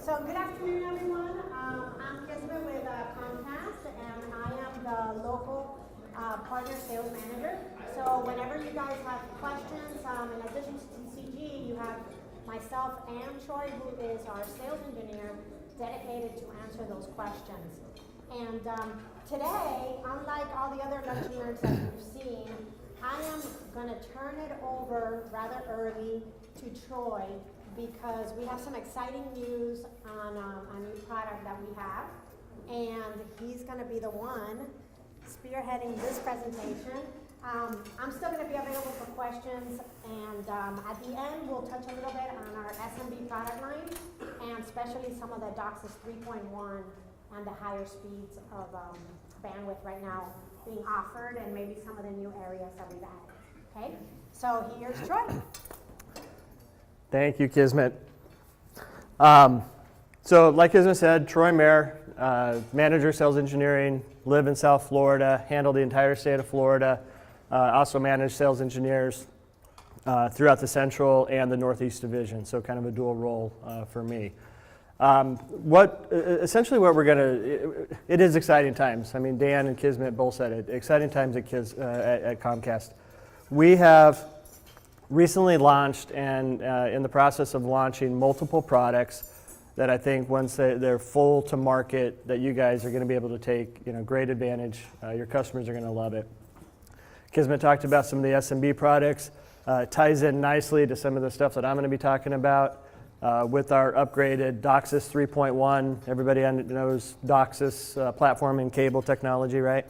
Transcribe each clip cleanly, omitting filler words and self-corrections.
So good afternoon, everyone. I'm Kismet with Comcast, and I am the local partner sales manager. So whenever you guys have questions, in addition to TCG, you have myself and Troy, who is our sales engineer, dedicated to answer those questions. And today, unlike all the other lunch and learns that you've seen, I am going to turn it over rather early to Troy because we have some exciting news on a new product that we have, and he's going to be the one spearheading this presentation. I'm still going to be available for questions, and at the end we'll touch a little bit on our SMB product line, and especially some of the DOCSIS 3.1 and the higher speeds of bandwidth right now being offered, and maybe some of the new areas that we've added. Okay, so here's Troy. Thank you, Kismet. So like Kismet said, Troy Mayer, manager sales engineering, live in South Florida, handle the entire state of Florida, also manage sales engineers throughout the Central and the Northeast division, so kind of a dual role for me. Essentially what we're it is exciting times. I mean, Dan and Kismet both said it, exciting times at Comcast. We have recently launched and in the process of launching multiple products that I think once they're full to market, that you guys are going to be able to take great advantage. Your customers are going to love it. Kismet talked about some of the SMB products. It ties in nicely to some of the stuff that I'm going to be talking about with our upgraded DOCSIS 3.1. Everybody knows DOCSIS platform and cable technology, right?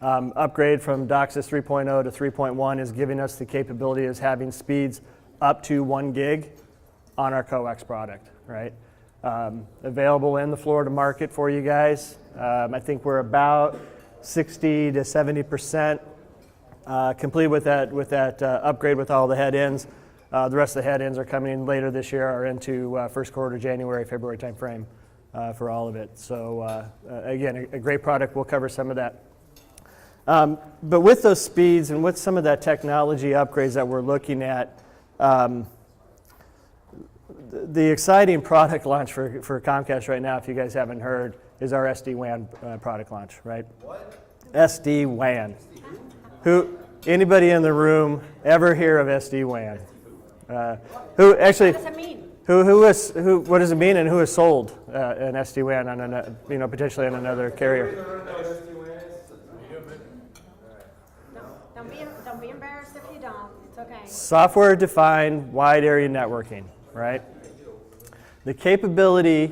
Upgrade from DOCSIS 3.0 to 3.1 is giving us the capability of having speeds up to 1 gig on our coax product, right? Available in the Florida market for you guys. I think we're about 60 to 70% complete with that upgrade with all the head ends. The rest of the head ends are coming in later this year or into first quarter, January, February timeframe for all of it. So again, a great product. We'll cover some of that. But with those speeds and with some of that technology upgrades that we're looking at, the exciting product launch for Comcast right now, if you guys haven't heard, is our SD-WAN product launch, right? What? SD-WAN. Anybody in the room ever hear of SD-WAN? Who actually? What does it mean? What does it mean, and who has sold an SD-WAN on potentially on another carrier? Don't be embarrassed if you don't. It's okay. Software-defined wide area networking, right? The capability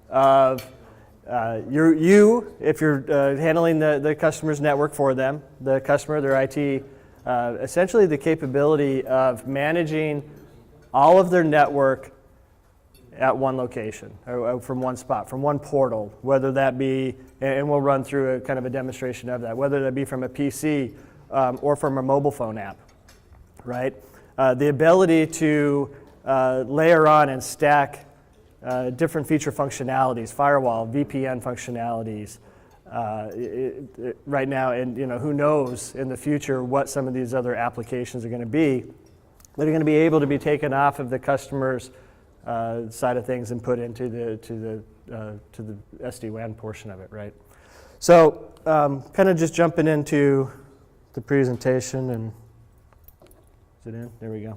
of if you're handling the customer's network for them, the customer, their IT, essentially the capability of managing all of their network at one location, or from one spot, from one portal, whether that be, and we'll run through a kind of a demonstration of that, whether that be from a PC or from a mobile phone app, right? The ability to layer on and stack different feature functionalities, firewall, VPN functionalities, right now, and who knows in the future what some of these other applications are going to be that are going to be able to be taken off of the customer's side of things and put into the SD-WAN portion of it, right? So, kind of just jumping into the presentation, and is it in? There we go.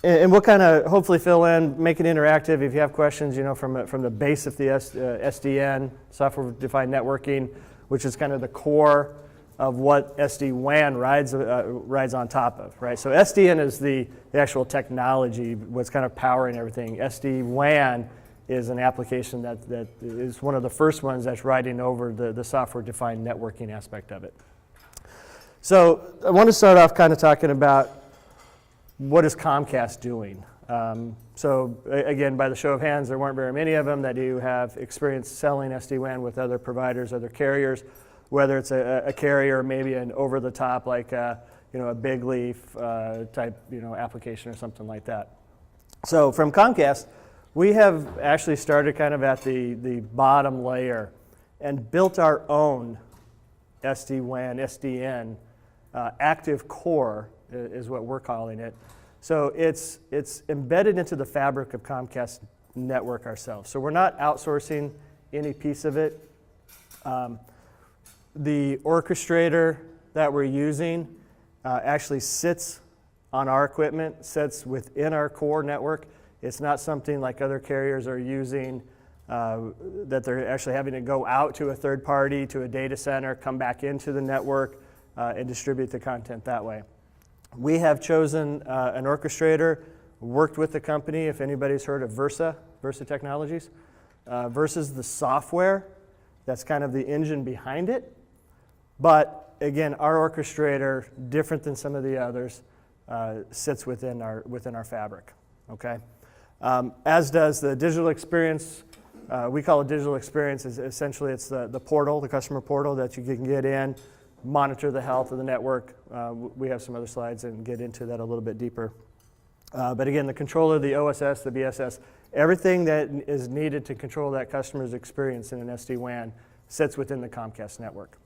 And we'll kind of hopefully fill in, make it interactive. If you have questions, from the base of the SDN, software-defined networking, which is kind of the core of what SD-WAN rides on top of, right? So SDN is the actual technology, what's kind of powering everything. SD-WAN is an application that is one of the first ones that's riding over the software-defined networking aspect of it. So I want to start off kind of talking about what is Comcast doing. So again, by the show of hands, there weren't very many of them that do have experience selling SD-WAN with other providers, other carriers, whether it's a carrier, maybe an over-the-top like a big leaf type application or something like that. So from Comcast, we have actually started kind of at the bottom layer and built our own SD-WAN, SDN, active core is what we're calling it, So it's embedded into the fabric of Comcast network ourselves. So we're not outsourcing any piece of it. The orchestrator that we're using actually sits on our equipment, sits within our core network. It's not something like other carriers are using that they're actually having to go out to a third party, to a data center, come back into the network, and distribute the content that way. We have chosen an orchestrator, worked with the company. If anybody's heard of Versa Technologies. Versa's the software, that's kind of the engine behind it. But again, our orchestrator, different than some of the others, sits within our fabric. Okay, as does the digital experience. We call it digital experience. Essentially, it's the portal, the customer portal that you can get in, monitor the health of the network. We have some other slides and get into that a little bit deeper. But again, the controller, the OSS, the BSS, everything that is needed to control that customer's experience in an SD-WAN sits within the Comcast network.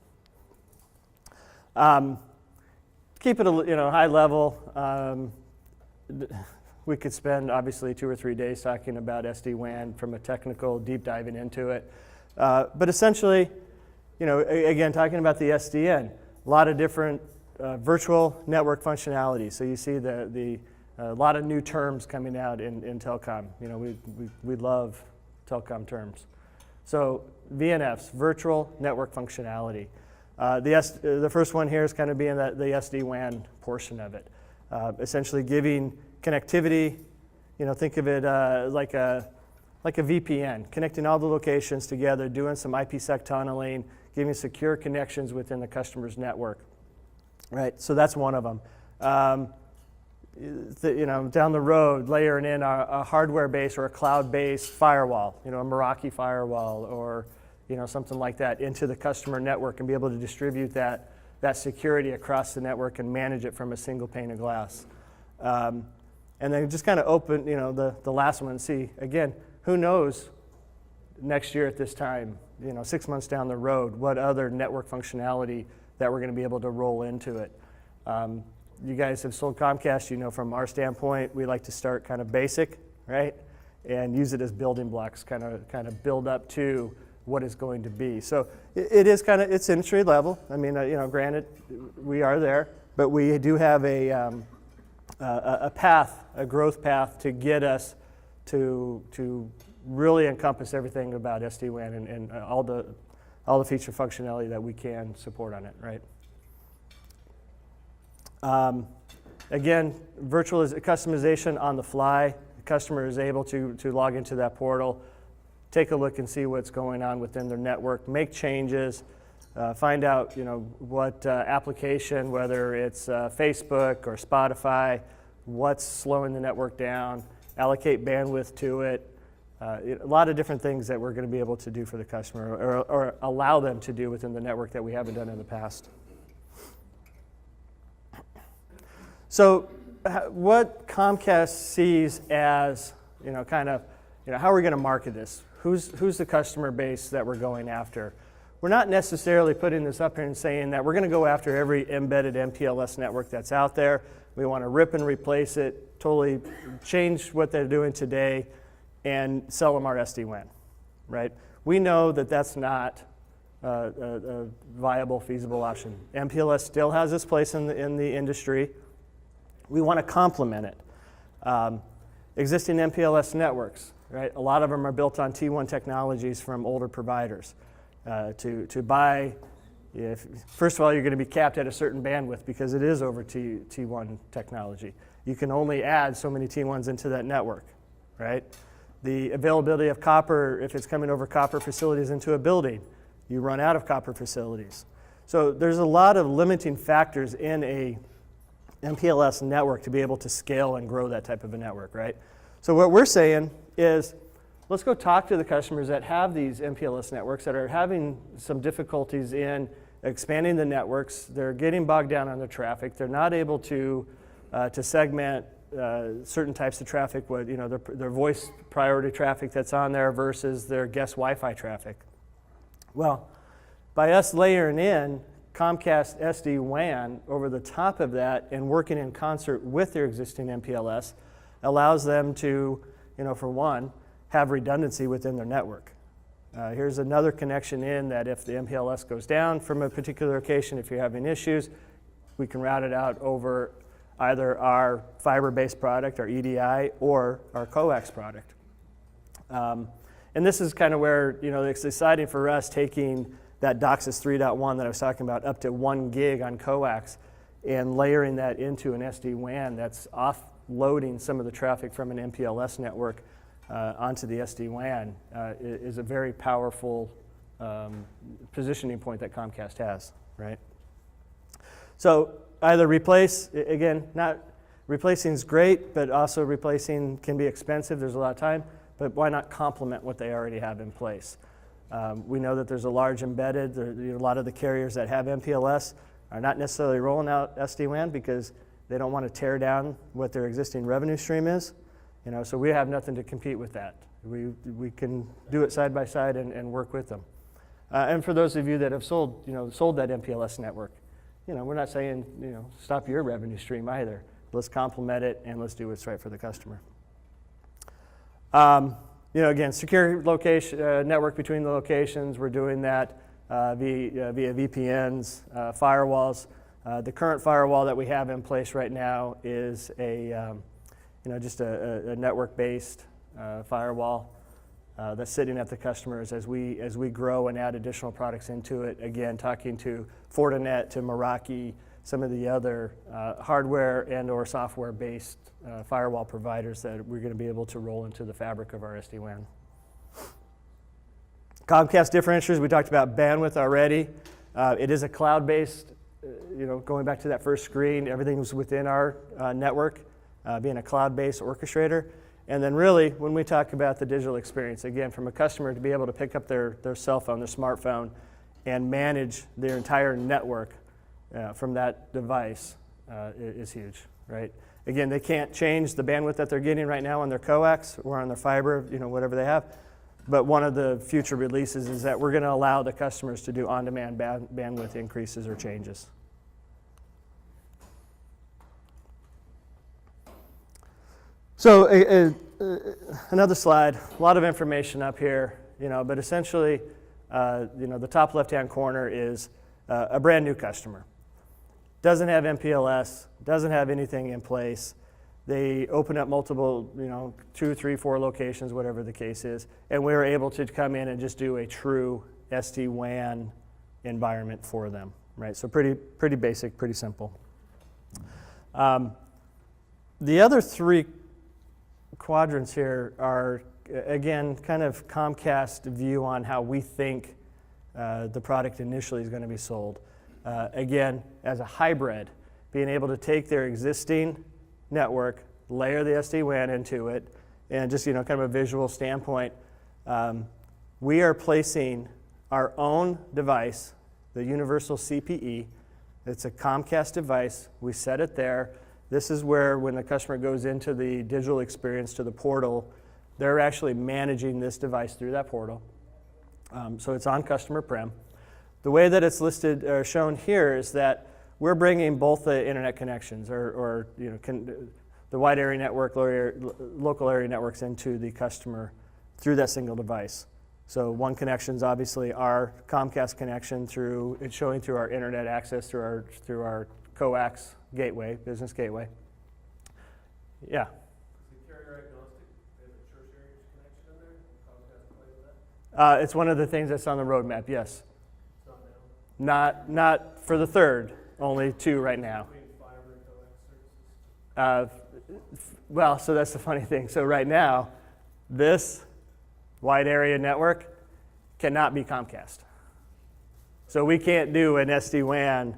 Keep it high level. We could spend obviously 2 or 3 days talking about SD-WAN from a technical deep diving into it. But essentially, again, talking about the SDN, a lot of different virtual network functionality. So you see a lot of new terms coming out in telecom. We love telecom terms. So VNFs, virtual network functionality. The first one here is kind of being the SD-WAN portion of it. Essentially giving connectivity, think of it like a VPN, connecting all the locations together, doing some IPsec tunneling, giving secure connections within the customer's network. Right, so that's one of them. Down the road, layering in a hardware-based or a cloud-based firewall, a Meraki firewall or something like that into the customer network and be able to distribute that security across the network and manage it from a single pane of glass. And then just kind of open, the last one and see, again, who knows next year at this time, 6 months down the road, what other network functionality that we're going to be able to roll into it. You guys have sold Comcast, from our standpoint, we like to start kind of basic, right? And use it as building blocks, kind of build up to what it's going to be. So it is it's entry level. I mean, granted, we are there, but we do have a path, a growth path to get us to really encompass everything about SD-WAN and all the feature functionality that we can support on it, right? Again, virtual is customization on the fly. The customer is able to log into that portal, take a look and see what's going on within their network, make changes, find out what application, whether it's Facebook or Spotify, what's slowing the network down, allocate bandwidth to it. A lot of different things that we're going to be able to do for the customer or allow them to do within the network that we haven't done in the past. So what Comcast sees as, how are we going to market this? Who's the customer base that we're going after? We're not necessarily putting this up here and saying that we're going to go after every embedded MPLS network that's out there. We want to rip and replace it, totally change what they're doing today, and sell them our SD-WAN, right? We know that that's not a viable, feasible option. MPLS still has its place in the industry. We want to complement it. Existing MPLS networks, right? A lot of them are built on T1 technologies from older providers. To buy, first of all, you're going to be capped at a certain bandwidth because it is over T1 technology. You can only add so many T1s into that network, right? The availability of copper, if it's coming over copper facilities into a building, you run out of copper facilities. So there's a lot of limiting factors in a MPLS network to be able to scale and grow that type of a network, right? So what we're saying is, let's go talk to the customers that have these MPLS networks that are having some difficulties in expanding the networks. They're getting bogged down on the traffic. They're not able to segment certain types of traffic, their voice priority traffic that's on there versus their guest Wi-Fi traffic. Well, by us layering in Comcast SD-WAN over the top of that and working in concert with their existing MPLS allows them to, for one, have redundancy within their network. Here's another connection in that if the MPLS goes down from a particular location, if you're having issues, we can route it out over either our fiber-based product, our EDI, or our coax product. And this is kind of where, it's exciting for us taking that DOCSIS 3.1 that I was talking about up to 1 gig on coax and layering that into an SD-WAN that's offloading some of the traffic from an MPLS network onto the SD-WAN is a very powerful positioning point that Comcast has, right? So either replace, again, not replacing is great, but also replacing can be expensive. There's a lot of time, but why not complement what they already have in place? We know that there's a large embedded, a lot of the carriers that have MPLS are not necessarily rolling out SD-WAN because they don't want to tear down what their existing revenue stream is. So we have nothing to compete with that. We can do it side by side and work with them. And for those of you that have sold that MPLS network, we're not saying, stop your revenue stream either. Let's complement it and let's do what's right for the customer. Again, secure location network between the locations. We're doing that via VPNs, firewalls. The current firewall that we have in place right now is just a network-based firewall that's sitting at the customers as we grow and add additional products into it. Again, talking to Fortinet, to Meraki, some of the other hardware and or software-based firewall providers that we're going to be able to roll into the fabric of our SD-WAN. Comcast differentiators, we talked about bandwidth already. It is a cloud-based, going back to that first screen, everything's within our network, being a cloud-based orchestrator. And then really, when we talk about the digital experience, again, from a customer to be able to pick up their cell phone, their smartphone, and manage their entire network from that device is huge, right? Again, they can't change the bandwidth that they're getting right now on their coax or on their fiber, whatever they have. But one of the future releases is that we're going to allow the customers to do on-demand bandwidth increases or changes. So another slide, a lot of information up here, but essentially, the top left-hand corner is a brand new customer. Doesn't have MPLS, doesn't have anything in place. They open up multiple, 2, 3, 4 locations, whatever the case is, and we were able to come in and just do a true SD-WAN environment for them, right? So pretty basic, pretty simple. The other 3 quadrants here are, again, kind of Comcast view on how we think the product initially is going to be sold. Again, as a hybrid, being able to take their existing network, layer the SD-WAN into it, and just kind of a visual standpoint, we are placing our own device, the universal CPE. It's a Comcast device. We set it there. This is where when the customer goes into the digital experience to the portal, they're actually managing this device through that portal. So it's on customer prem. The way that it's listed or shown here is that we're bringing both the internet connections or the wide area network, local area networks into the customer through that single device. So one connection is obviously our Comcast connection it's showing through our internet access through our coax gateway, business gateway. Yeah. Is the carrier agnostic? They have a tertiary connection in there? Comcast plays with that? It's one of the things that's on the roadmap, yes. It's not now? Not for the third, only 2 right now. Between fiber and coax services? Well, so that's the funny thing. So right now, this wide area network cannot be Comcast. So we can't do an SD-WAN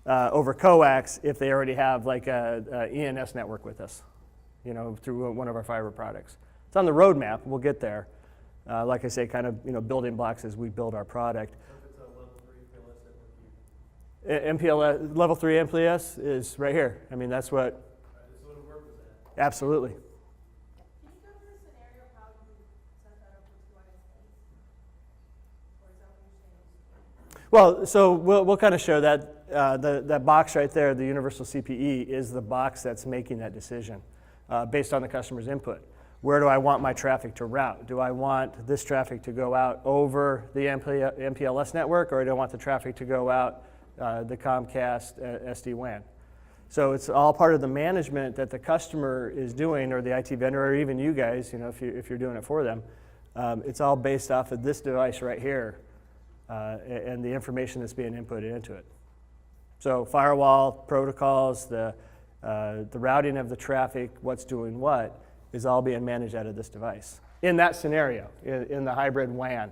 over coax if they already have like a ENS network with us, through one of our fiber products. It's on the roadmap. We'll get there. Like I say, kind of building blocks as we build our product. So if it's a level 3 MPLS network, MPLS, level 3 MPLS is right here. I mean, that's what. this would have worked with that. Absolutely. Can you go through a scenario of how you set that up with two ISPs? Or is that what you're saying? Well, so we'll kind of show that that box right there, the universal CPE, is the box that's making that decision based on the customer's input. Where do I want my traffic to route? Do I want this traffic to go out over the MPLS network, or do I want the traffic to go out the Comcast SD-WAN? So it's all part of the management that the customer is doing, or the IT vendor, or even you guys, if you're doing it for them. It's all based off of this device right here and the information that's being inputted into it. So firewall protocols, the routing of the traffic, what's doing what, is all being managed out of this device. In that scenario, in the hybrid WAN,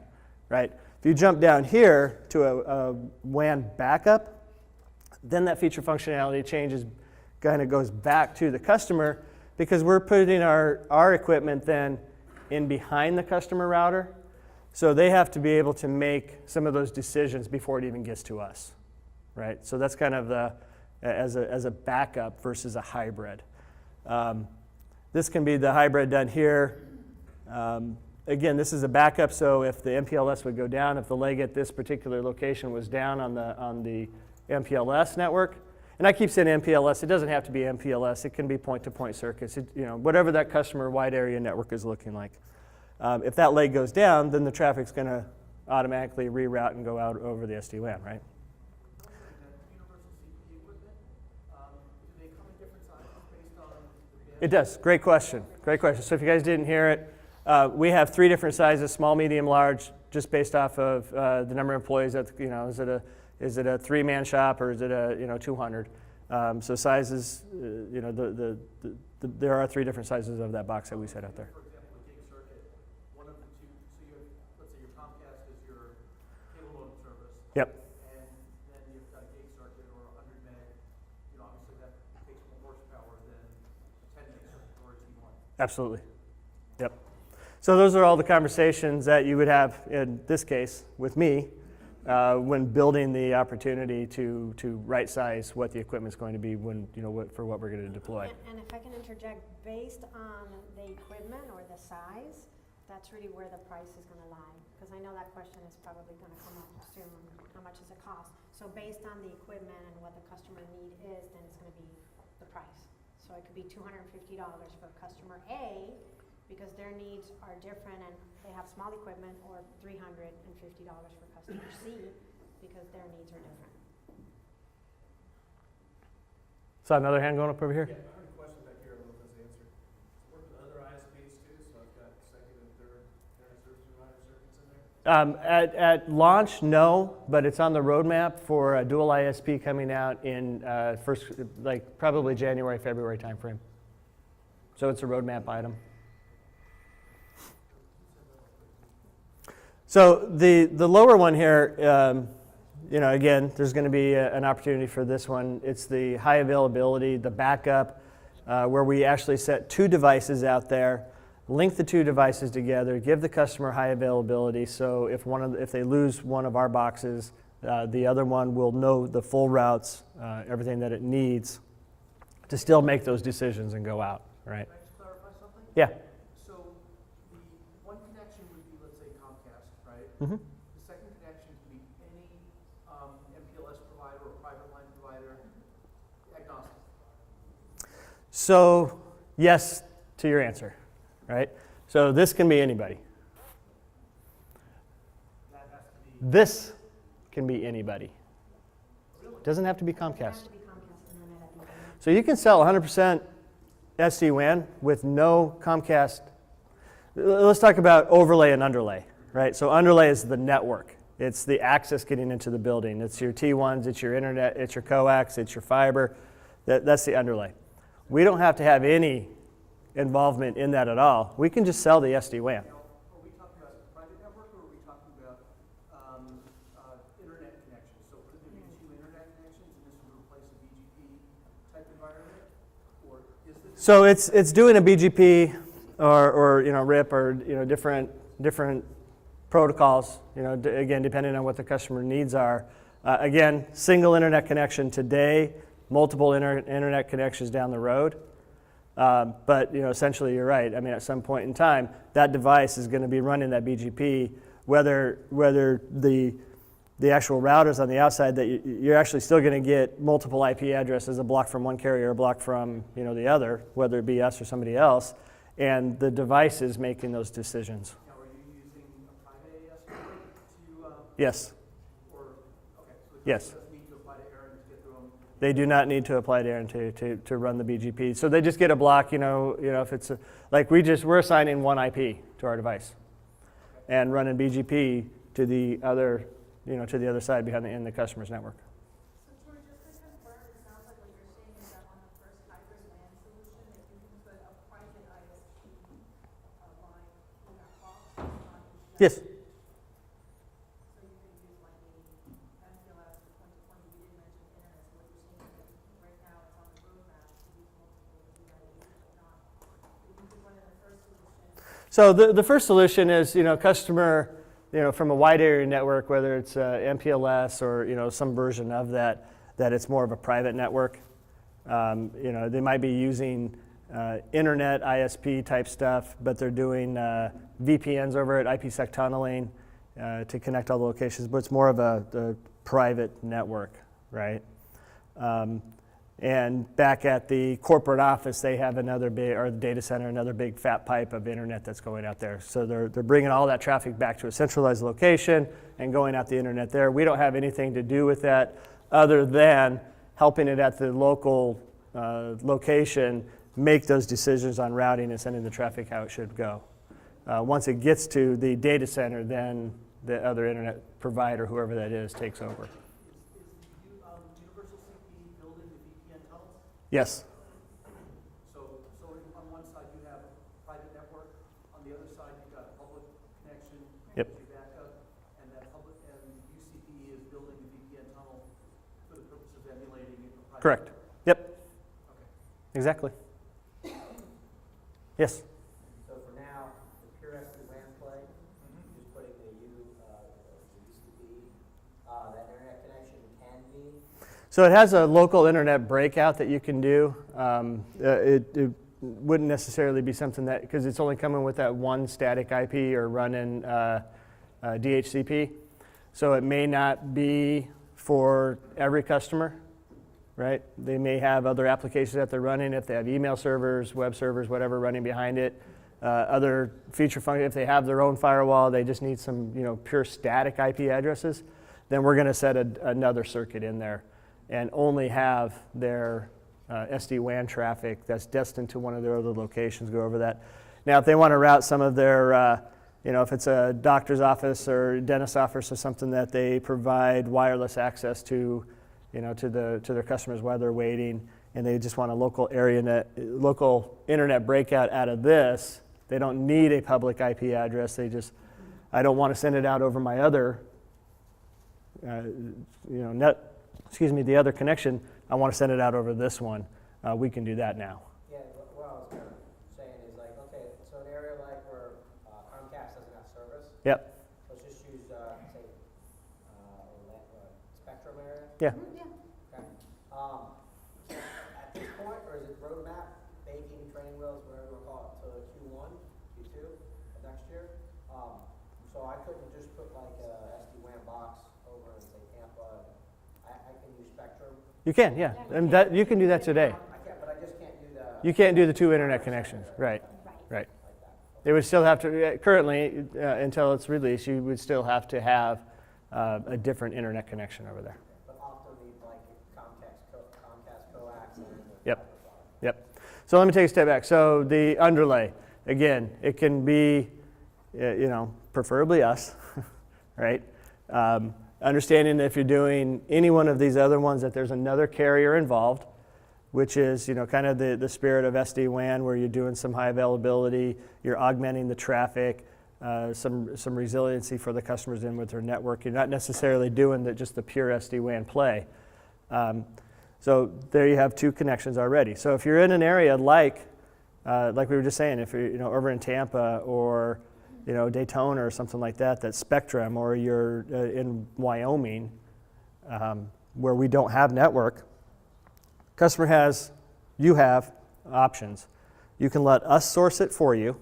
right? If you jump down here to a WAN backup, then that feature functionality changes, kind of goes back to the customer, because we're putting our equipment then in behind the customer router. So they have to be able to make some of those decisions before it even gets to us, right? So that's kind of as a backup versus a hybrid. This can be the hybrid done here. Again, this is a backup, so if the MPLS would go down, if the leg at this particular location was down on the MPLS network, and I keep saying MPLS, it doesn't have to be MPLS, it can be point-to-point circuits, whatever that customer wide area network is looking like. If that leg goes down, then the traffic's going to automatically reroute and go out over the SD-WAN, right? It does. Great question. Great question. So if you guys didn't hear it, we have 3 different sizes: small, medium, large, just based off of the number of employees. That is it a 3-man shop, or is it a 200? So sizes, there are 3 different sizes of that box that we set out there. For example, the gig circuit, one of the two. So you have, let's say your Comcast is your cable modem service. Yep. And then you've got a gig circuit or 100 meg. Obviously that takes more horsepower than a 10 meg circuit or a T1. Absolutely. Yep. So those are all the conversations that you would have in this case with me when building the opportunity to right size what the equipment's going to be for what we're going to deploy. And if I can interject, based on the equipment or the size, that's really where the price is going to lie. Because I know that question is probably going to come up soon. How much does it cost? So based on the equipment and what the customer need is, then it's going to be the price. So it could be $250 for customer A, because their needs are different and they have small equipment, or $350 for customer C, because their needs are different. Saw another hand going up over here? Yeah, I heard a question back here. I don't know if that's answered. Work with other ISPs too, so I've got second and third internet service provider circuits in there. At launch, no, but it's on the roadmap for a dual ISP coming out in probably January, February timeframe. So it's a roadmap item. So the lower one here, again, there's going to be an opportunity for this one. It's the high availability, the backup, where we actually set 2 devices out there, link the 2 devices together, give the customer high availability. So if they lose one of our boxes, the other one will know the full routes, everything that it needs to still make those decisions and go out. Right? Can I just clarify something? Yeah. So the one connection would be, let's say, Comcast, right? Mm-hmm. The second connection could be any MPLS provider or private line provider, agnostic. So yes to your answer, right? So this can be anybody. That has to be. This can be anybody. Doesn't have to be It has Comcast. to be Comcast Internet at the end. So you can sell 100% SD-WAN with no Comcast. Let's talk about overlay and underlay, right? So underlay is the network. It's the access getting into the building. It's your T1s, it's your internet, it's your coax, it's your fiber. That's the underlay. We don't have to have any involvement in that at all. We can just sell the SD-WAN. Are we talking about a private network, or are we talking about internet connections? So could there be 2 internet connections and this would replace a BGP type environment? Or is this? So it's doing a BGP or RIP or different protocols. Again, depending on what the customer needs are. Again, single internet connection today, multiple internet connections down the road. But essentially, you're right. I mean, at some point in time, that device is going to be running that BGP, whether the the actual routers on the outside, that you're actually still going to get multiple IP addresses, a block from one carrier, a block from the other, whether it be us or somebody else, and the device is making those decisions. Now, are you using a private AS to, Yes. or, okay, so it Yes. doesn't need to apply to Aaron to get their own? They do not need to apply to Aaron to run the BGP. So they just get a block, if it's like we're assigning one IP to our device and running BGP to the other, to the other side in the customer's network. So George, just to confirm, it sounds like what you're saying is that on the first hybrid LAN solution, that you can put a private ISP line in that box, not use Yes. So you can use like a MPLS for 2020, you didn't mention internet, so what you're saying is that right now it's on the roadmap to use multiple VIAs, but not, if you could run in the first solution. So the first solution is, customer, from a wide area network, whether it's MPLS or, some version of that it's more of a private network. They might be using internet ISP type stuff, but they're doing VPNs over it, IPsec tunneling to connect all the locations, but it's more of a private network, right? And back at the corporate office, they have another big, or the data center, another big fat pipe of internet that's going out there. So they're bringing all that traffic back to a centralized location and going out the internet there. We don't have anything to do with that other than helping it at the local location make those decisions on routing and sending the traffic how it should go. Once it gets to the data center, then the other internet provider, whoever that is, takes over. Universal CPE building the VPN tunnels? Yes. So on one side you have a private network, on the other side you've got a public connection. Yep. Your backup, and that public, and UCPE is building the VPN tunnel for the purpose of emulating a private Correct. network. Yep. Okay. Exactly. Yes. So for now, the pure SD-WAN play, just putting the UCP, that internet connection can be. So it has a local internet breakout that you can do. It wouldn't necessarily be something that, because it's only coming with that one static IP or running DHCP. So it may not be for every customer, right? They may have other applications that they're running, if they have email servers, web servers, whatever running behind it. Other feature function, if they have their own firewall, they just need some pure static IP addresses, then we're going to set another circuit in there and only have their SD-WAN traffic that's destined to one of their other locations go over that. Now, if they want to route some of their, if it's a doctor's office or dentist's office or something that they provide wireless access to, to their customers while they're waiting, and they just want a local local internet breakout out of this, they don't need a public IP address. I don't want to send it out over my other, the other connection. I want to send it out over this one. We can do that now. Yeah, what I was kind of saying is like, okay, so an area like where Comcast doesn't have service, Yep. let's just use, say, Spectrum area. Yeah. Okay. At this point, or is it roadmap, baking, training wheels, whatever you want to call it, to Q1, Q2 of next year? So I couldn't just put like a SD-WAN box over in, say, Tampa. I can use Spectrum. You can, yeah. And you can do that today. I can, but I just can't do the. You can't do the two internet connections. Right. Right. It would still have to, currently, until it's released, you would still have to have a different internet connection over there. But often need like Comcast coax. Yep. Yep. So let me take a step back. So the underlay, again, it can be, preferably us, right? Understanding that if you're doing any one of these other ones, that there's another carrier involved, which is, kind of the spirit of SD-WAN, where you're doing some high availability, you're augmenting the traffic, some resiliency for the customers in with their network. You're not necessarily doing just the pure SD-WAN play. So there you have two connections already. So if you're in an area like we were just saying, if you're over in Tampa or Daytona or something like that, that's Spectrum, or you're in Wyoming where we don't have network, you have options. You can let us source it for you,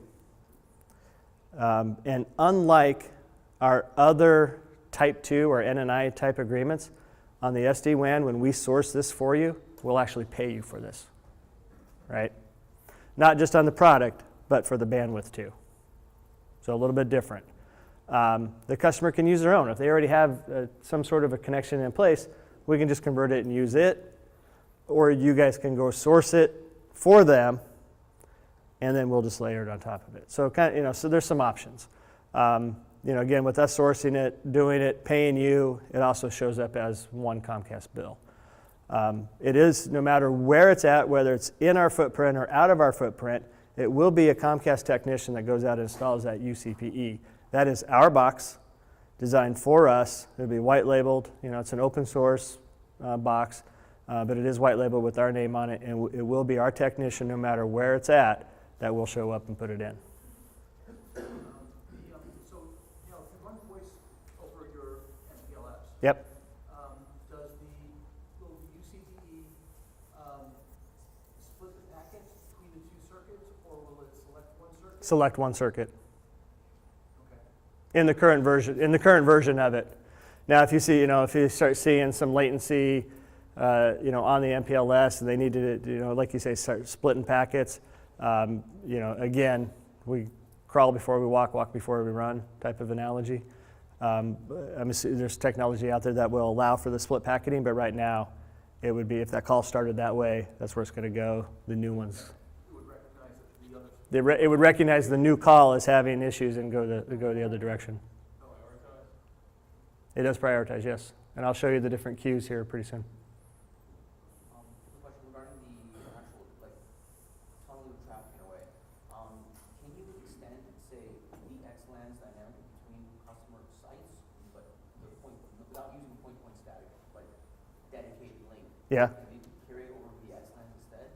and unlike our other type 2 or NNI type agreements. On the SD-WAN, when we source this for you, we'll actually pay you for this, right? Not just on the product, but for the bandwidth too. So a little bit different. The customer can use their own. If they already have some sort of a connection in place, we can just convert it and use it, or you guys can go source it for them, and then we'll just layer it on top of it. So kind of, so there's some options. Again, with us sourcing it, doing it, paying you, it also shows up as one Comcast bill. It is, no matter where it's at, whether it's in our footprint or out of our footprint, it will be a Comcast technician that goes out and installs that UCPE. That is our box, designed for us. It'll be white labeled. It's an open source box, but it is white labeled with our name on it, and it will be our technician, no matter where it's at, that will show up and put it in. So, if you run voice over your MPLS, Yep. Does will the UCPE split the packets between the two circuits, or will it select one circuit? Select one circuit. Okay. In the current version of it. Now, if you see, if you start seeing some latency, on the MPLS, and they need to, like you say, start splitting packets. Again, we crawl before we walk before we run type of analogy. There's technology out there that will allow for the split packeting, but right now, it would be if that call started that way, that's where it's going to go. The new ones. It would recognize that the other. It would recognize the new call as having issues and go the other direction. Prioritize. It does prioritize, yes. And I'll show you the different queues here pretty soon. Question regarding the actual, tunneling of traffic in a way. Can you extend, say, the XLAN's dynamic between customer sites, but without using point-to-point static, like dedicated link? Yeah. Can you carry it over the XLAN instead?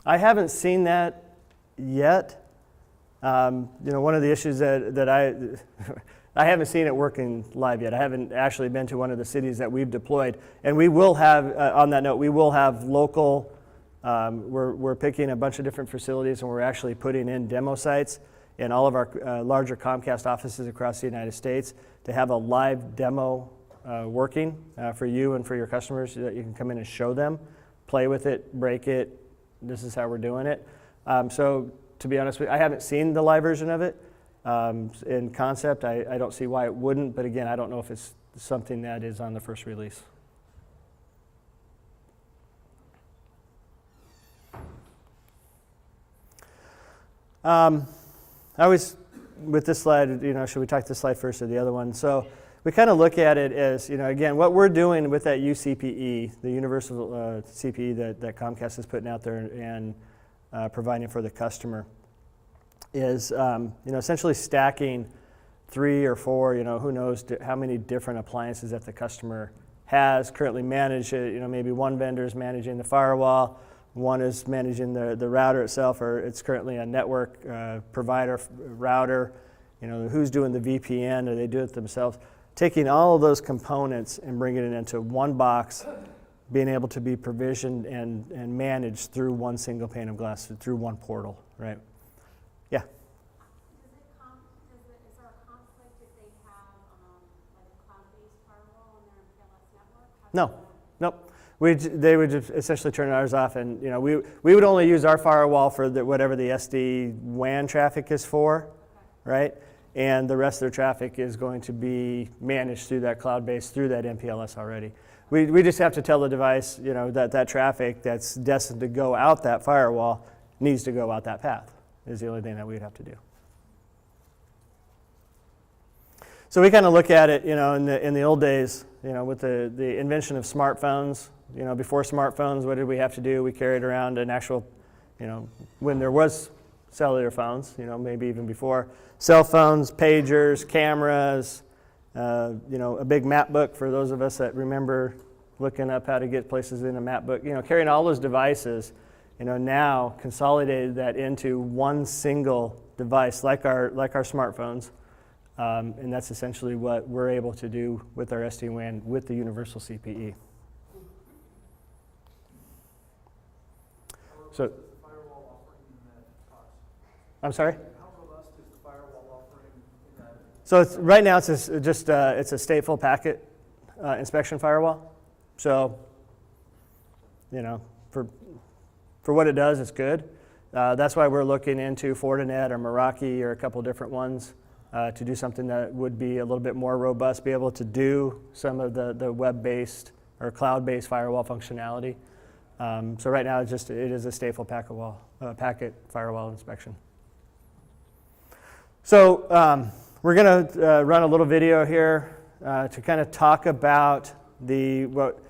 I haven't seen that yet. One of the issues that I haven't seen it working live yet. I haven't actually been to one of the cities that we've deployed. And we will have, on that note, we will have local, we're picking a bunch of different facilities, and we're actually putting in demo sites in all of our larger Comcast offices across the United States to have a live demo working for you and for your customers, so that you can come in and show them, play with it, break it. This is how we're doing it. So to be honest with you, I haven't seen the live version of it. In concept, I don't see why it wouldn't, but again, I don't know if it's something that is on the first release. I always, with this slide, should we talk this slide first or the other one? So we kind of look at it as, again, what we're doing with that UCPE, the universal CPE that Comcast is putting out there and providing for the customer, is essentially stacking 3 or 4, who knows how many different appliances that the customer has currently managed. Maybe one vendor is managing the firewall, one is managing the router itself, or it's currently a network provider router. Who's doing the VPN, or they do it themselves. Taking all of those components and bringing it into one box, being able to be provisioned and managed through one single pane of glass, through one portal, right? Yeah. Is there a conflict if they have like a cloud-based firewall on their MPLS network? No, nope. They would just essentially turn ours off, and we would only use our firewall for whatever the SD-WAN traffic is for, right? And the rest of their traffic is going to be managed through that cloud-based, through that MPLS already. We just have to tell the device, that traffic that's destined to go out that firewall needs to go out that path. Is the only thing that we'd have to do. So we kind of look at it, in the old days, with the invention of smartphones. Before smartphones, what did we have to do? We carried around an actual, when there was cellular phones, maybe even before, cell phones, pagers, cameras, a big map book for those of us that remember looking up how to get places in a map book. Carrying all those devices. Now consolidated that into one single device, like our smartphones, and that's essentially what we're able to do with our SD-WAN with the universal CPE. So, The firewall offering in that box. I'm sorry? How robust is the firewall offering in So right now it's it's a stateful packet inspection firewall. So, for what it does, it's good. That's why we're looking into Fortinet or Meraki or a couple different ones to do something that would be a little bit more robust, be able to do some of the web-based or cloud-based firewall functionality. So right now it is a stateful packet firewall inspection. So we're going to run a little video here to kind of talk about what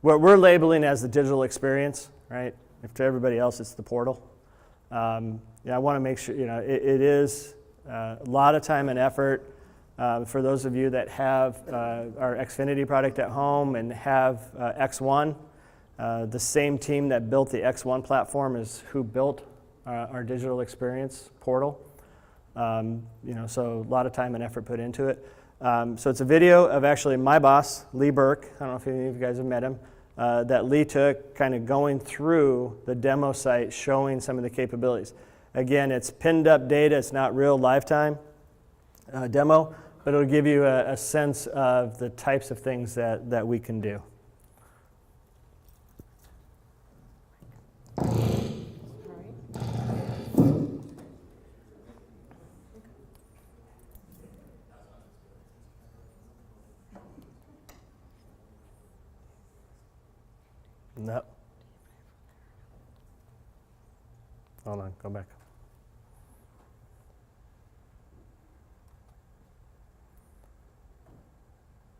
we're labeling as the digital experience, right? If to everybody else it's the portal. I want to make sure, it is a lot of time and effort for those of you that have our Xfinity product at home and have X1. The same team that built the X1 platform is who built our digital experience portal. So a lot of time and effort put into it. So it's a video of actually my boss, Lee Burke. I don't know if any of you guys have met him. That Lee took kind of going through the demo site showing some of the capabilities. Again, it's pinned up data. It's not real lifetime demo, but it'll give you a sense of the types of things that we can do. No. Hold on, go back.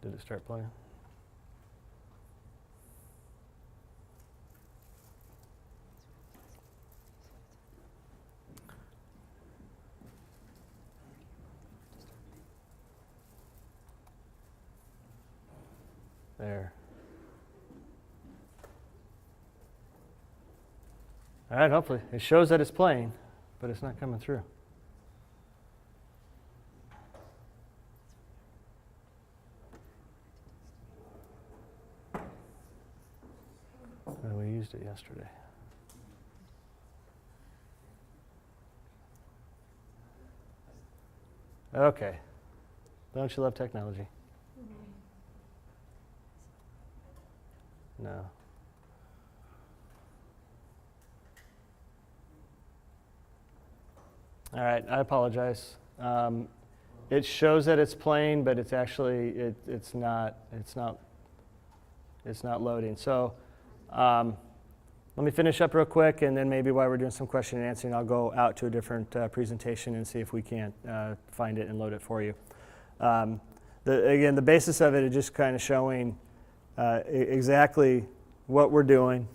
Did it start playing? There. All right, hopefully. It shows that it's playing, but it's not coming through. We used it yesterday. Okay. Don't you love technology? No. All right, I apologize. It shows that it's playing, but it's actually it's not loading. So let me finish up real quick, and then maybe while we're doing some question and answering, I'll go out to a different presentation and see if we can't find it and load it for you. Again, the basis of it is just kind of showing exactly what we're doing,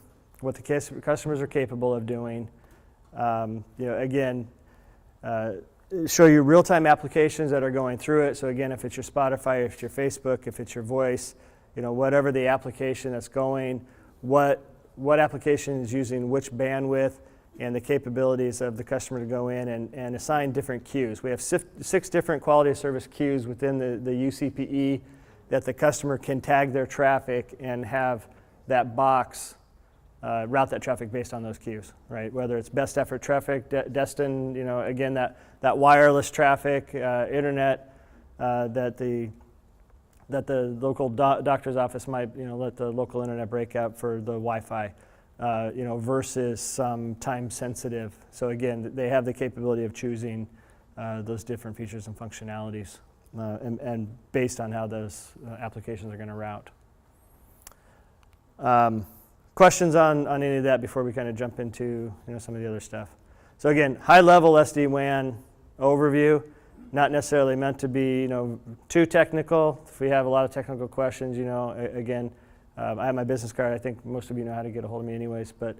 what the customers are capable of doing. Again. Show you real-time applications that are going through it. So again, if it's your Spotify, if it's your Facebook, if it's your voice, whatever the application that's going, what application is using which bandwidth, and the capabilities of the customer to go in and assign different queues. We have 6 different quality of service queues within the UCPE that the customer can tag their traffic and have that box route that traffic based on those queues, right? Whether it's best effort traffic, destined, again, that wireless traffic, internet, that the local doctor's office might, let the local internet break out for the Wi-Fi, versus some time sensitive. So again, they have the capability of choosing those different features and functionalities, and based on how those applications are going to route. Questions on any of that before we kind of jump into some of the other stuff. So again, high-level SD-WAN overview, not necessarily meant to be too technical. If we have a lot of technical questions, again, I have my business card. I think most of you know how to get a hold of me anyways, but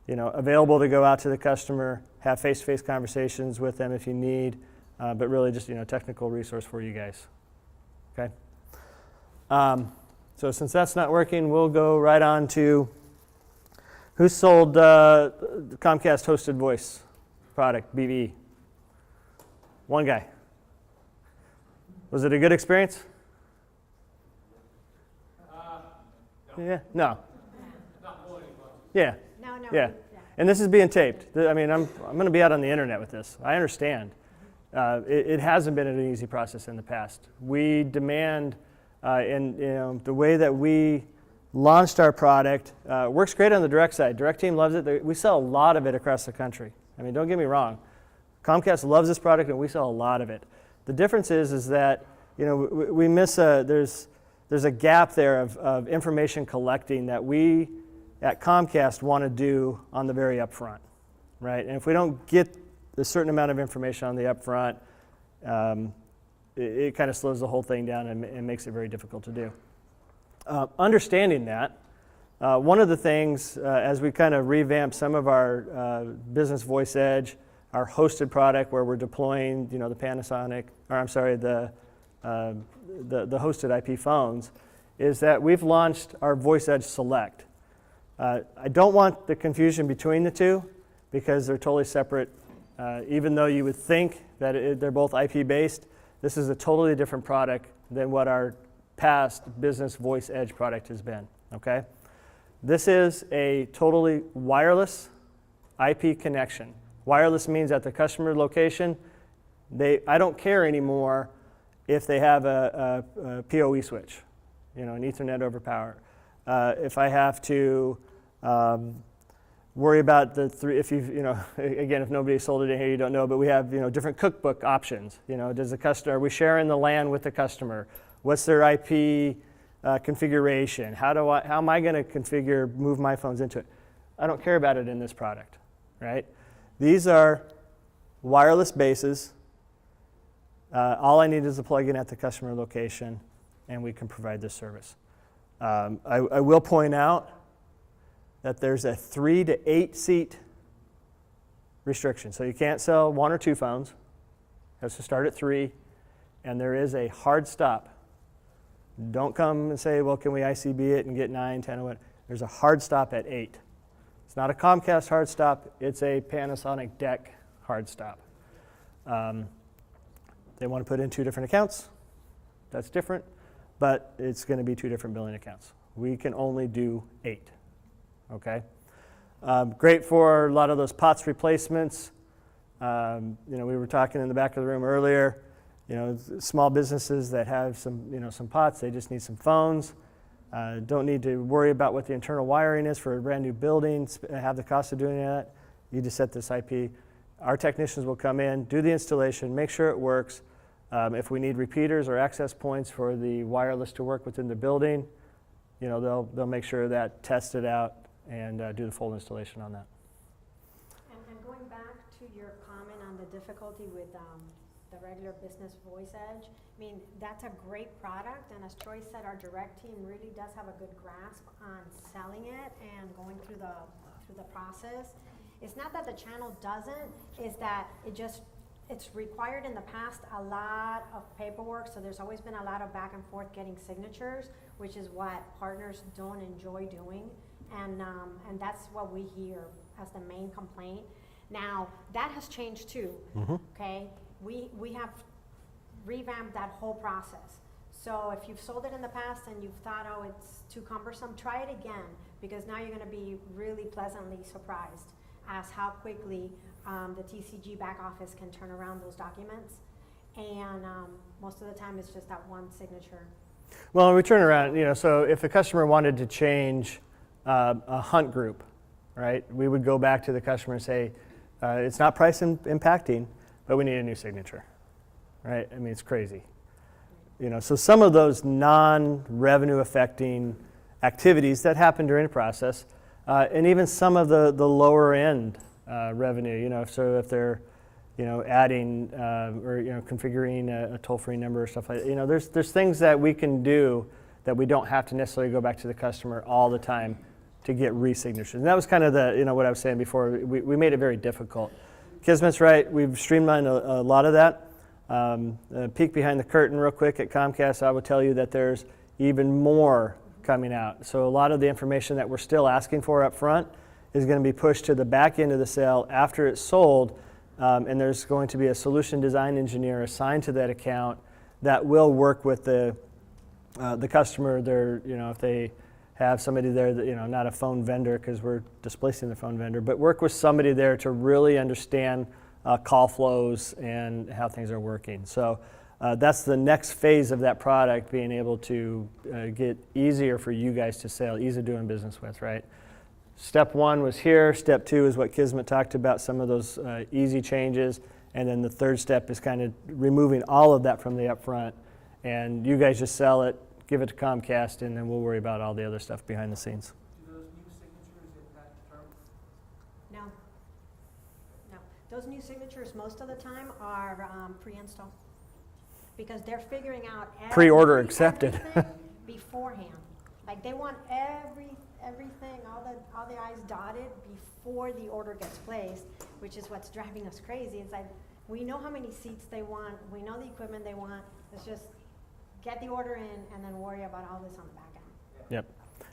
available to go out to the customer, have face-to-face conversations with them if you need, but really just technical resource for you guys. Okay. So since that's not working, we'll go right on to who sold the Comcast hosted voice product, BVE? One guy. Was it a good experience? No. Yeah. No. Not pulling any buttons. Yeah. No. Yeah. And this is being taped. I mean, I'm going to be out on the internet with this. I understand. It hasn't been an easy process in the past. We demand, and the way that we launched our product works great on the direct side. Direct team loves it. We sell a lot of it across the country. I mean, don't get me wrong. Comcast loves this product, and we sell a lot of it. The difference is that we miss there's a gap there of information collecting that we at Comcast want to do on the very upfront, right? And if we don't get a certain amount of information on the upfront, it kind of slows the whole thing down and makes it very difficult to do. Understanding that, one of the things as we kind of revamp some of our business voice edge, our hosted product where we're deploying, the Panasonic, or I'm sorry, the hosted IP phones, is that we've launched our Voice Edge Select. I don't want the confusion between the two because they're totally separate. Even though you would think that they're both IP based, this is a totally different product than what our past business voice edge product has been, okay? This is a totally wireless IP connection. Wireless means at the customer location, I don't care anymore if they have a PoE switch, an Ethernet over power. If I have to worry about the three, again, if nobody sold it in here, you don't know, but we have, different cookbook options. Does the customer, are we sharing the LAN with the customer? What's their IP configuration? How am I going to move my phones into it? I don't care about it in this product, right? These are wireless bases. All I need is a plug-in at the customer location, and we can provide this service. I will point out that there's a 3 to 8 seat restriction. So you can't sell 1 or 2 phones. It has to start at 3, and there is a hard stop. Don't come and say, well, can we ICB it and get 9, 10, or what? There's a hard stop at 8. It's not a Comcast hard stop. It's a Panasonic DEC hard stop. They want to put in 2 different accounts. That's different, but it's going to be 2 different billing accounts. We can only do 8. Okay, great for a lot of those POTS replacements. We were talking in the back of the room earlier. Small businesses that have some POTS, they just need some phones. Don't need to worry about what the internal wiring is for a brand new building. Have the cost of doing that. You just set this IP. Our technicians will come in, do the installation, make sure it works. If we need repeaters or access points for the wireless to work within the building, they'll make sure that test it out and do the full installation on that. And going back to your comment on the difficulty with the regular business voice edge, that's a great product, and as Troy said, our direct team really does have a good grasp on selling it and going through the process. It's not that the channel doesn't, is that it's required in the past a lot of paperwork, so there's always been a lot of back and forth getting signatures, which is what partners don't enjoy doing. And that's what we hear as the main complaint. Now, that has changed too, okay? We have revamped that whole process. So if you've sold it in the past and you've thought, oh, it's too cumbersome, try it again, because now you're gonna be really pleasantly surprised as how quickly the TCG back office can turn around those documents. And most of the time it's just that one signature. Well, we turn around, so if a customer wanted to change a hunt group, right? We would go back to the customer and say, it's not price impacting, but we need a new signature, right? It's crazy. So some of those non-revenue affecting activities that happen during the process, and even some of the lower end revenue, so if they're, adding or configuring a toll-free number or stuff like that, there's things that we can do that we don't have to necessarily go back to the customer all the time to get re-signatures. And that was kind of what I was saying before. We made it very difficult. Kismet's right. We've streamlined a lot of that. A peek behind the curtain real quick at Comcast, I will tell you that there's even more coming out. So a lot of the information that we're still asking for up front is going to be pushed to the back end of the sale after it's sold, and there's going to be a solution design engineer assigned to that account that will work with the customer. If they have somebody there that, not a phone vendor because we're displacing the phone vendor, but work with somebody there to really understand call flows and how things are working. So that's the next phase of that product, being able to get easier for you guys to sell, ease of doing business with, right? Step one was here. Step two is what Kismet talked about, some of those easy changes. And then the third step is kind of removing all of that from the upfront. And you guys just sell it, give it to Comcast, and then we'll worry about all the other stuff behind the scenes. Do those new signatures impact terms? No. No. Those new signatures most of the time are pre-install. Because they're figuring out Pre-order accepted. everything beforehand. Like they want everything, all the I's dotted before the order gets placed, which is what's driving us crazy. It's like, we know how many seats they want, we know the equipment they want, let's just get the order in and then worry about all this on the back end. Yep.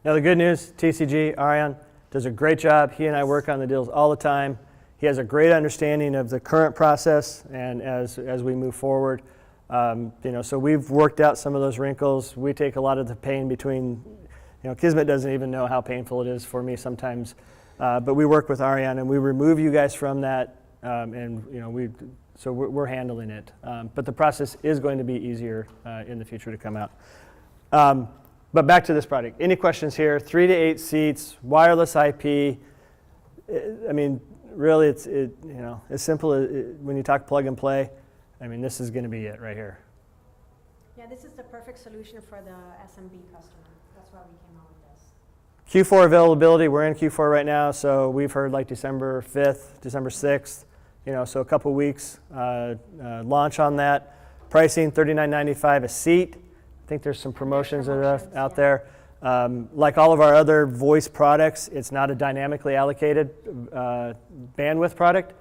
Now the good news, TCG, Ariane, does a great job. He and I work on the deals all the time. He has a great understanding of the current process, and as we move forward, so we've worked out some of those wrinkles. We take a lot of the pain between, Kismet doesn't even know how painful it is for me sometimes, but we work with Ariane and we remove you guys from that, we're handling it. But the process is going to be easier in the future to come out. But back to this product. Any questions here? 3 to 8 seats, wireless IP. Really, it's as simple as when you talk plug and play. This is going to be it right here. Yeah, this is the perfect solution for the SMB customer. That's why we came out with this. Q4 availability, we're in Q4 right now, so we've heard like December 5th, December 6th, so a couple weeks launch on that. Pricing $39.95 a seat. I think there's some promotions that are out there. Like all of our other voice products, it's not a dynamically allocated bandwidth product,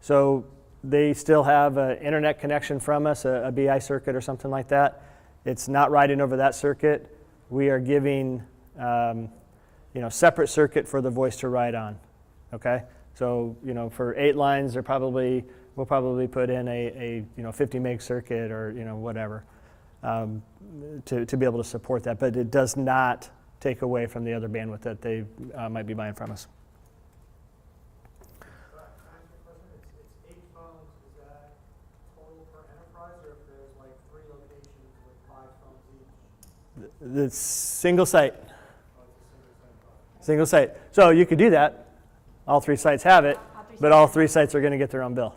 so they still have an internet connection from us, a BI circuit or something like that. It's not riding over that circuit. We are giving separate circuit for the voice to ride on. Okay, so for 8 lines, we'll probably put in a 50 meg circuit or whatever to be able to support that. But it does not take away from the other bandwidth that they might be buying from us. It's 8 phones. Is that total per enterprise, or if there's like 3 locations with 5 phones each? The single site. Oh, it's a single site. Single site. So you could do that. All 3 sites have it, but all 3 sites are going to get their own bill.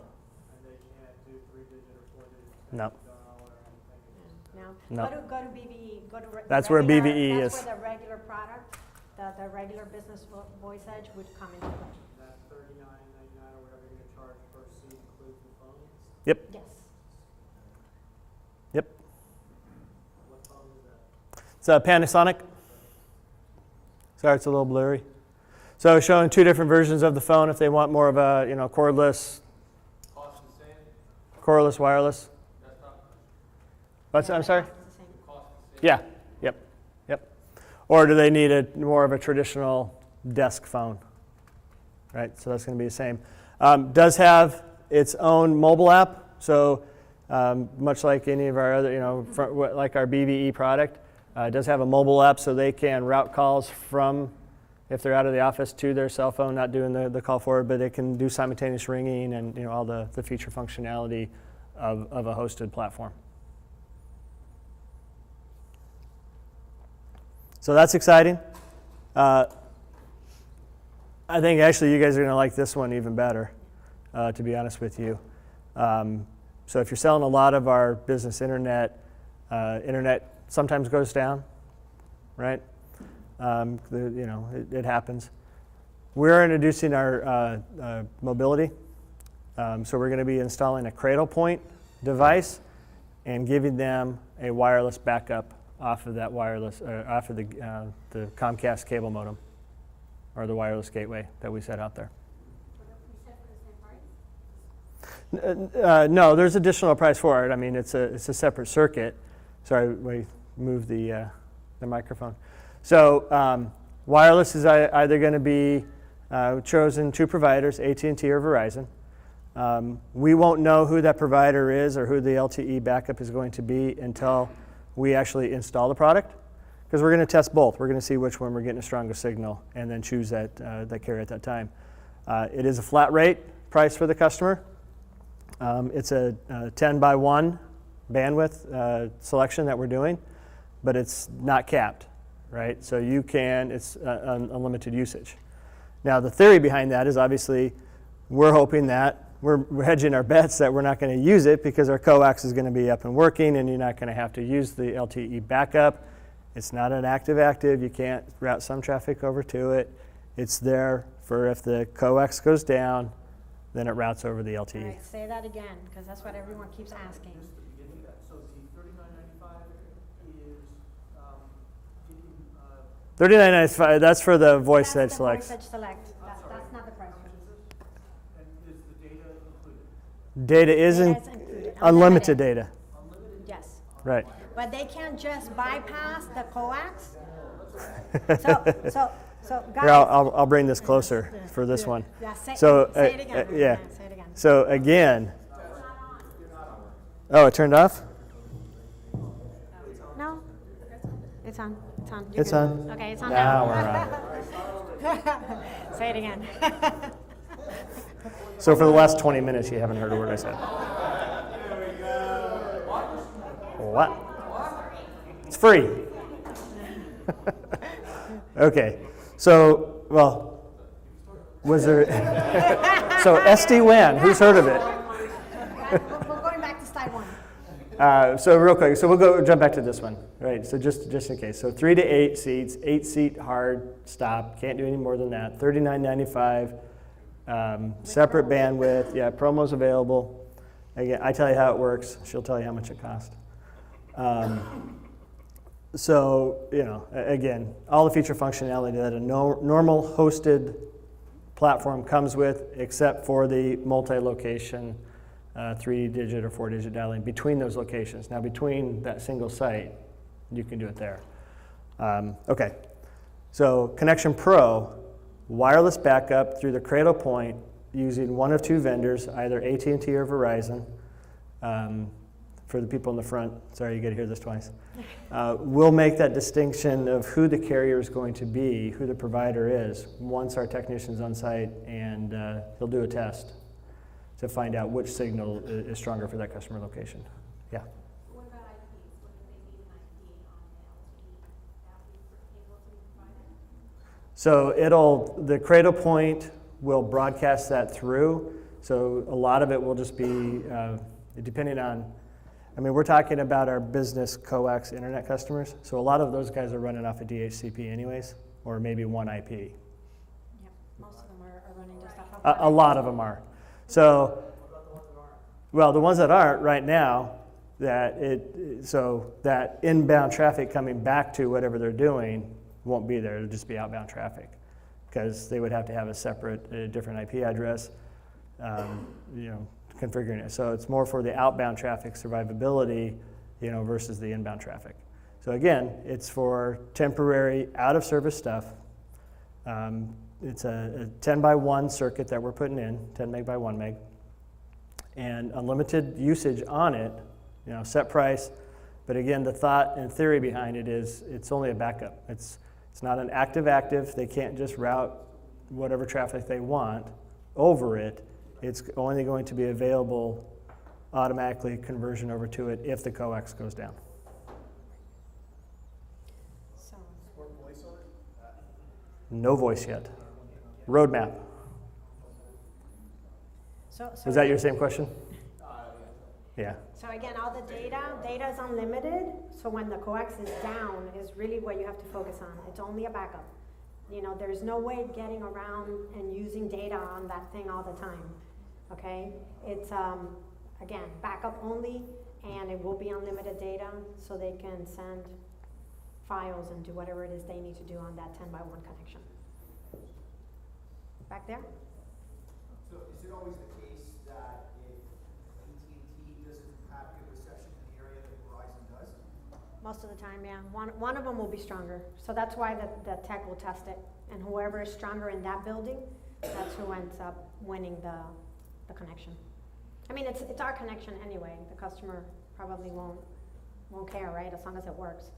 And they can't do 3-digit or 4-digit No. dial or anything. No. No. Go to BVE. Go to That's where regular- BVE that's is. where the regular product, the regular business voice edge would come into play. That $39.99 or whatever you're gonna charge per seat includes the phones? Yep. Yes. Yep. What phone is that? It's a Panasonic. Sorry, it's a little blurry. So showing 2 different versions of the phone if they want more of a cordless, Cost the same? cordless wireless. Desktop? What's I'm sorry? It's the same. Cost the same? Yeah. Yep. Or do they need more of a traditional desk phone? Right. So that's going to be the same. Does have its own mobile app. So much like any of our other, like our BVE product, does have a mobile app so they can route calls from, if they're out of the office, to their cell phone, not doing the call forward, but they can do simultaneous ringing and all the feature functionality of a hosted platform. So that's exciting. I think actually you guys are going to like this one even better, to be honest with you. So if you're selling a lot of our business internet, internet sometimes goes down, right? It happens. We're introducing our mobility. So we're going to be installing a cradle point device and giving them a wireless backup off of that wireless, off of the Comcast cable modem or the wireless gateway that we set out there. You said for the same price? No, there's additional price for it. It's a separate circuit. Sorry, we moved the microphone. So wireless is either going to be chosen 2 providers, AT&T or Verizon. We won't know who that provider is or who the LTE backup is going to be until we actually install the product, because we're going to test both. We're going to see which one we're getting a stronger signal and then choose that carrier at that time. It is a flat rate price for the customer. It's a 10 by 1 bandwidth selection that we're doing, but it's not capped, right? So you can, it's unlimited usage. Now the theory behind that is obviously we're hoping that we're hedging our bets that we're not going to use it because our coax is going to be up and working and you're not going to have to use the LTE backup. It's not an active. You can't route some traffic over to it. It's there for if the coax goes down, then it routes over the LTE. All right, say that again, because that's what everyone keeps asking. So the $39.95 is, $39.95, that's for the voice That's edge the voice selects. edge select. That's not the price. and is the data included? Data Data isn't is included, unlimited data, Yes, right. but they can't just bypass the coax. So guys. Here, I'll bring this closer for this one. Yeah, say it again. Yeah. Say it again. So again, oh, it turned off? No, it's on. It's on. You're It's good. on. Okay, it's on Now now. we're on. Say it again. So for the last 20 minutes, you haven't heard a word I said. What? It's free. Okay. So, well, was there... So SD-WAN, who's heard of it? We're going back to slide one. So real quick, so we'll jump back to this one, right? So just in case. So 3 to 8 seats, 8-seat hard stop, can't do any more than that. $39.95, separate bandwidth. Yeah, promos available. Again, I tell you how it works. She'll tell you how much it costs. So, you know, again, all the feature functionality that a normal hosted platform comes with, except for the multi-location 3-digit or 4-digit dialing between those locations. Now, between that single site, you can do it there. Okay, so Connection Pro, wireless backup through the cradle point using one of two vendors, either AT&T or Verizon. For the people in the front, sorry, you got to hear this twice. We'll make that distinction of who the carrier is going to be, who the provider is, once our technician's on site, and he'll do a test to find out which signal is stronger for that customer location. Yeah. What about IPs? What if they need an IP on the LTE? That would be able to be provided? So the cradle point will broadcast that through. So a lot of it will just be depending on, I mean, we're talking about our business coax internet customers. So a lot of those guys are running off of DHCP anyways, or maybe one IP. Yep, most of them are running just off of A lot of them are. So, well, the ones that aren't right now, so that inbound traffic coming back to whatever they're doing won't be there. It'll just be outbound traffic because they would have to have a separate, different IP address, you know, configuring it. So it's more for the outbound traffic survivability, you know, versus the inbound traffic. So again, it's for temporary out of service stuff. It's a 10 by 1 circuit that we're putting in, 10 meg by 1 meg, and unlimited usage on it, you know, set price. But again, the thought and theory behind it is it's only a backup. It's not an active. They can't just route whatever traffic they want over it. It's only going to be available automatically conversion over to it if the coax goes down. So, No voice yet. Roadmap. so Is that your same question? Yeah. So again, all the data is unlimited. So when the coax is down is really what you have to focus on. It's only a backup. You know, there's no way getting around and using data on that thing all the time. Okay? It's, again, backup only, and it will be unlimited data so they can send files and do whatever it is they need to do on that 10 by 1 connection. Back there? So is it always the case that if AT&T doesn't have good reception in the area that Verizon does? Most of the time, yeah. One of them will be stronger. So that's why the tech will test it. And whoever is stronger in that building, that's who ends up winning the connection. I mean, it's our connection anyway. The customer probably won't care, right? As long as it works.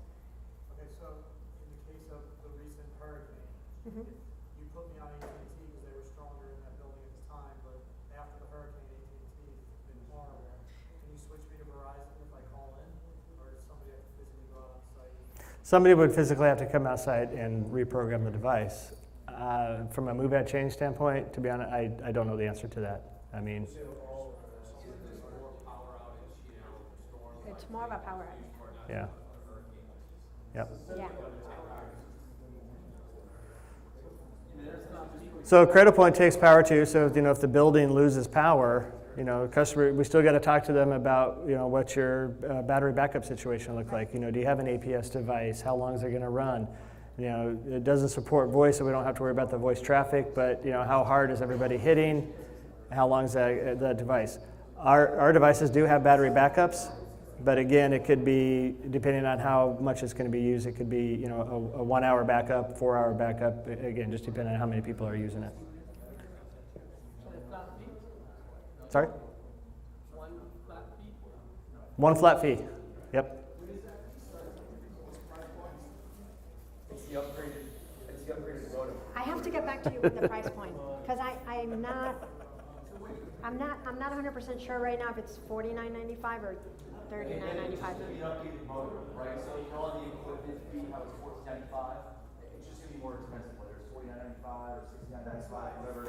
Okay, so in the case of the recent hurricane, Mm-hmm. you put me on AT&T because they were stronger in that building at the time, but after the hurricane, AT&T has been Somebody would physically have to come outside and reprogram the device. From a move at change standpoint, to be honest, I don't know the answer to that. I mean, It's more of a power outage. yeah. Yep. Yeah. So Cradlepoint takes power too. So if the building loses power, customer, we still got to talk to them about what's your battery backup situation look like. Do you have an APS device? How long is it going to run? It doesn't support voice, so we don't have to worry about the voice traffic. But how hard is everybody hitting? How long is that device? Our devices do have battery backups, but again, it could be depending on how much it's going to be used. It could be a 1 hour backup, 4 hour backup. Again, just depending on how many people are using it. Sorry? One flat fee. Yep. I have to get back to you with the price point, because I'm not 100% sure right now if it's $49.95 or $39.95. The updated motor, right? So all the equipment fee, how it's $14.95, it's just gonna be more expensive, whether it's $49.95 or $69.95, whatever.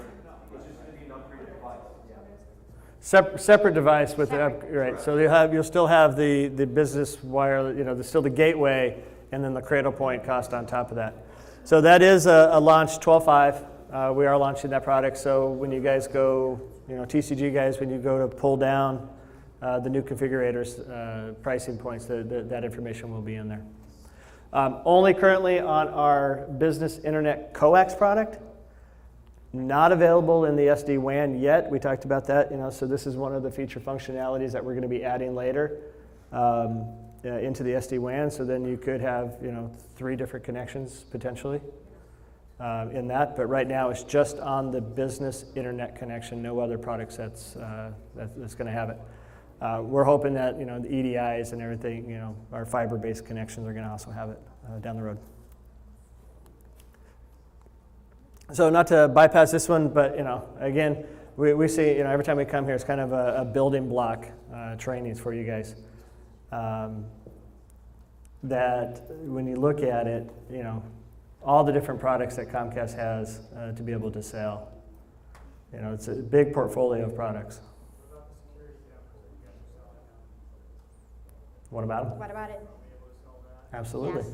It's just gonna be an upgraded device. Yeah. Separate device with the right. So you'll still have the business wire, still the gateway, and then the Cradlepoint cost on top of that. So that is a launch 12.5. We are launching that product. So when you guys go, TCG guys, when you go to pull down the new configurators, pricing points, that information will be in there. Only currently on our business internet coax product. Not available in the SD-WAN yet. We talked about that. So this is one of the feature functionalities that we're going to be adding later into the SD-WAN. So then you could have 3 different connections potentially in that. But right now it's just on the business internet connection. No other product sets that's going to have it. We're hoping that the EDIs and everything, our fiber-based connections are going to also have it down the road. So not to bypass this one, but again, we see every time we come here, it's kind of a building block trainings for you guys. That when you look at it, all the different products that Comcast has to be able to sell. It's a big portfolio of products. What about them? What about it? Absolutely. Yes.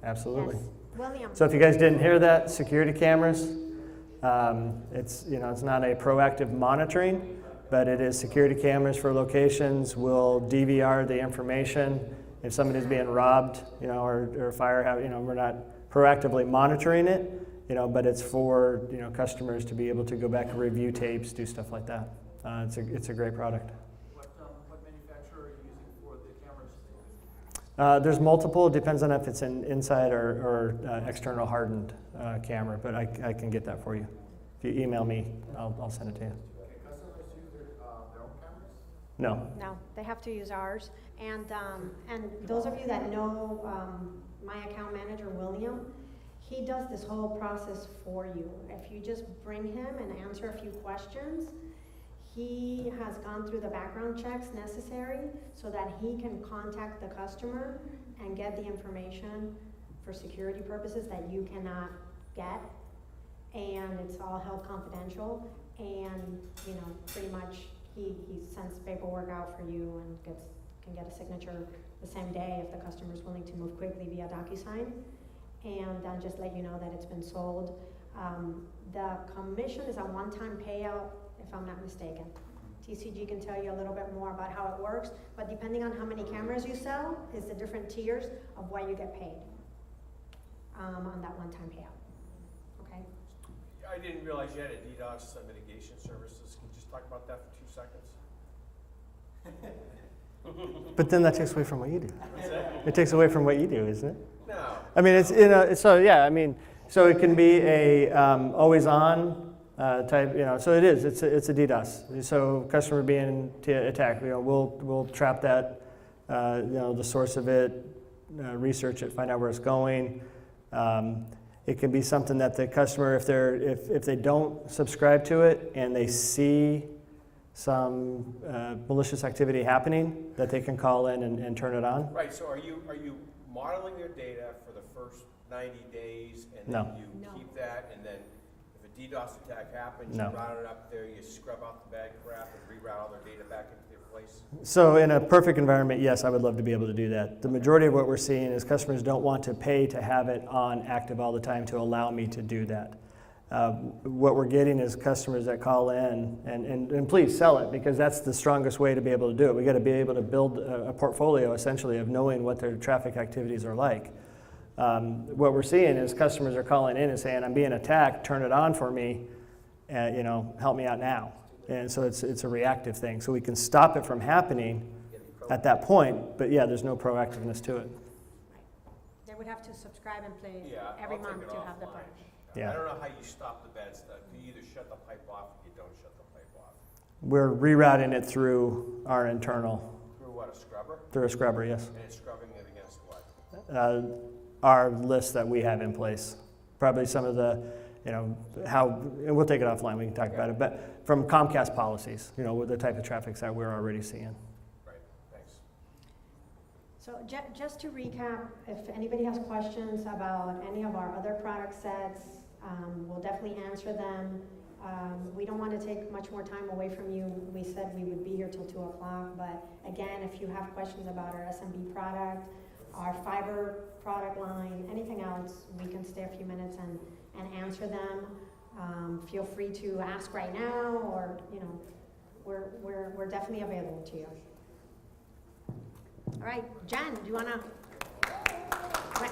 Absolutely. Yes. William. So if you guys didn't hear that, security cameras, it's not a proactive monitoring, but it is security cameras for locations. Will DVR the information if somebody's being robbed, or fire. We're not proactively monitoring it, but it's for customers to be able to go back and review tapes, do stuff like that. It's a great product. What manufacturer are you using for the cameras? There's multiple. It depends on if it's an inside or external hardened camera, but I can get that for you. If you email me, I'll send it to you. Can customers use their own cameras? No. No, they have to use ours. And those of you that know my account manager, William, he does this whole process for you. If you just bring him and answer a few questions, he has gone through the background checks necessary so that he can contact the customer and get the information for security purposes that you cannot get. And it's all held confidential. And, pretty much he sends paperwork out for you and can get a signature the same day if the customer is willing to move quickly via DocuSign. And then just let you know that it's been sold. The commission is a one-time payout, if I'm not mistaken. TCG can tell you a little bit more about how it works, but depending on how many cameras you sell is the different tiers of what you get paid on that one-time payout. Okay? I didn't realize you had a DDoS mitigation services. Can you just talk about that for 2 seconds? But then that takes away from what you do. It takes away from what you do, isn't it? No. I mean, so it can be a always on type, so it is, it's a DDoS. So customer being attacked, we'll trap that, the source of it, research it, find out where it's going. It can be something that the customer, if they don't subscribe to it and they see some malicious activity happening, that they can call in and turn it on. Right. So are you modeling their data for the first 90 days, and No. then you No. keep that, and then if a DDoS attack happens, No. you route it up there, you scrub out the bad crap and reroute all their data back into their place? So in a perfect environment, yes, I would love to be able to do that. The majority of what we're seeing is customers don't want to pay to have it on active all the time to allow me to do that. What we're getting is customers that call in, and please sell it, because that's the strongest way to be able to do it. We got to be able to build a portfolio essentially of knowing what their traffic activities are like. What we're seeing is customers are calling in and saying, I'm being attacked, turn it on for me, help me out now. And so it's a reactive thing. So we can stop it from happening at that point, but yeah, there's no proactiveness to it. They would have to subscribe and pay Yeah, every I'll take month it to have the offline. price. Yeah. I don't know how you stop the bad stuff. You either shut the pipe off or you don't shut the pipe off. We're rerouting it through our internal, Through what, a scrubber? through a scrubber, yes. And it's scrubbing it against what? Our list that we have in place. Probably some of the, how, and we'll take it offline, we can talk about it, but from Comcast policies, with the type of traffic that we're already seeing. Right, thanks. So just to recap, if anybody has questions about any of our other product sets, we'll definitely answer them. We don't want to take much more time away from you. We said we would be here till 2 o'clock, but again, if you have questions about our SMB product, our fiber product line, anything else, we can stay a few minutes and answer them. Feel free to ask right now, or we're definitely available to you. All right, Jen, do you wanna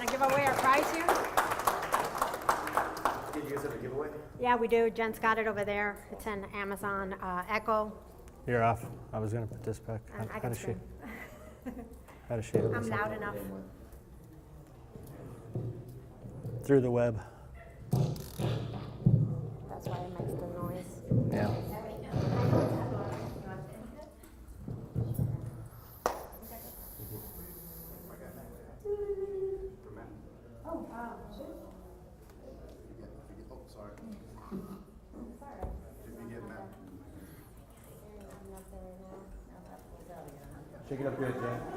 give away our prize here? Did you guys have a giveaway? Yeah, we do. Jen's got it over there. It's an Amazon Echo. You're off. I was going to put this back. I can stream. How does she do I'm this? loud enough. Through the web. That's why it makes the noise. Yeah. Oh, wow. Oh, sorry. If you get mad. Take it up here, Jen.